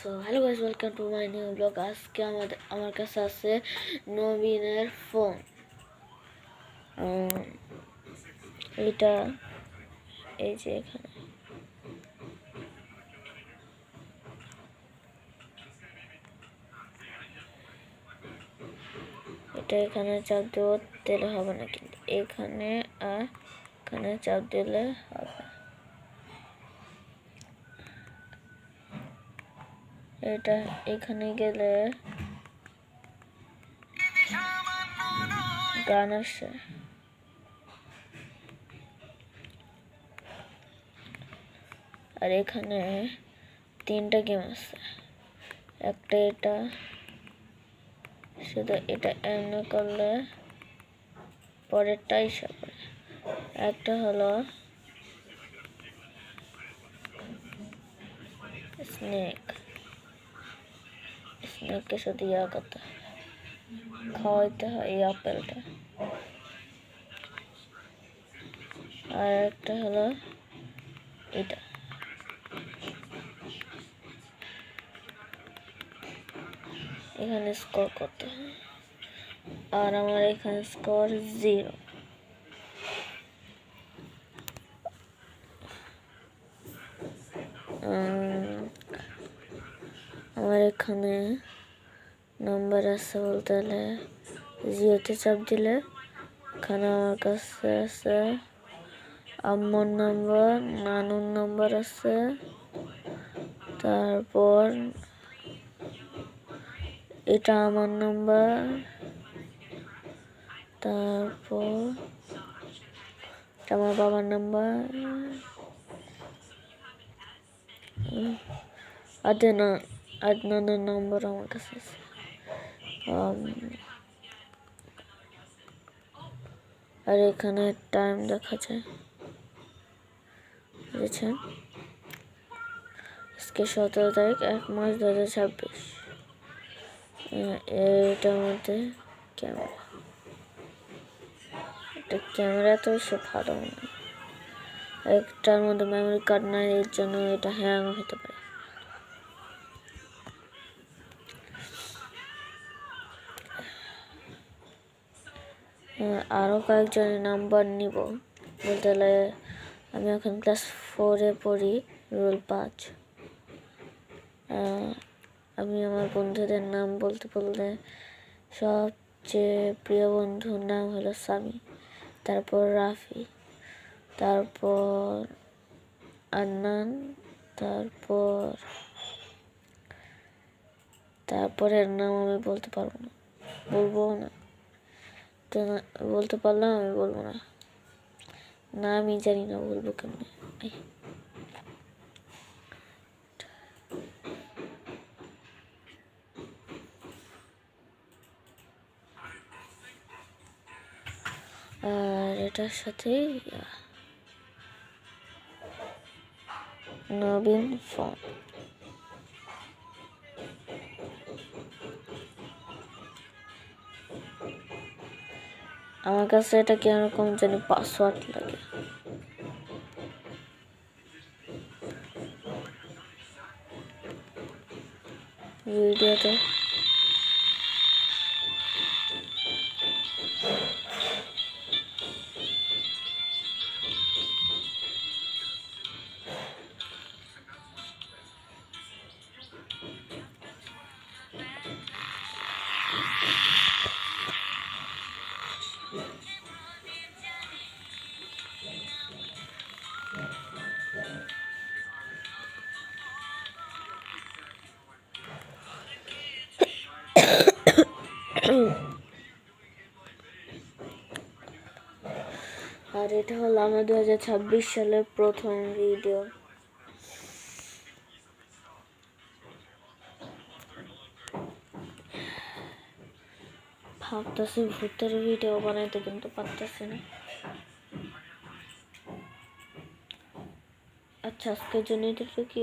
So hello guys, welcome to my new blog. আজকে আমার কাছে আছে নবীনের ফোন। এটা এই যে এখানে এখানে চাপ দেব, দিলে হবে না, কিন্তু এখানে এখানে চাপ দিলে হবে। এটা এখানে গেলে গান আসে। আর এখানে তিনটা গেম আছে। একটা এটা, শুধু এটা এমনি করলে পরেরটাই সব। একটা হলো স্নেককে শুধু করতে হয়, খাওয়াইতে হয় এই আপেলটা। আর একটা হলো এটা, এখানে স্কোর করতে হয়। আর আমার এখানে স্কোর 0। আমার এখানে নাম্বার আছে বলতে হলে 0তে চাপ দিলে এখানে আমার কাছে আছে আম্মুর নাম্বার, নানুর নাম্বার আছে, তারপর এটা আমার নাম্বার, তারপর আমার বাবার নাম্বার, আদনানের নাম্বার আমার কাছে আছে। আর এখানে টাইম দেখা যায়, বুঝেছেন? আজকে 17 তারিখ 1 মাস 2026। এটার মধ্যে ক্যামেরা তো সব ভালো না, একটার মধ্যে মেমোরি কার্ড নাই, এর জন্য এটা হ্যাং হতে পারে। আরও কয়েকজনের নাম্বার নিব বলতে হলে আমি এখন ক্লাস 4-এ পড়ি, রুল 5। আমি আমার বন্ধুদের নাম বলতে বললে সবচেয়ে প্রিয় বন্ধুর নাম হলো সামি, তারপর রাফি, তারপর আন্নান, তারপরের নাম আমি বলতে পারবো না, বলবো না, তো বলতে পারলাম আমি বলবো না, না আমি জানি না বলবো কেমনে। আর এটার সাথে নবীন ফোন। আমার কাছে এটা কিরকম জানি পাসওয়ার্ড লাগে। ভিডিওতে আর এটা হলো আমার 2026 সালের প্রথম ভিডিও। ভাবতেছি ভূতের ভিডিও বানাইতে, কিন্তু পারতেছি না। আচ্ছা, আজকের জন্য এটা কি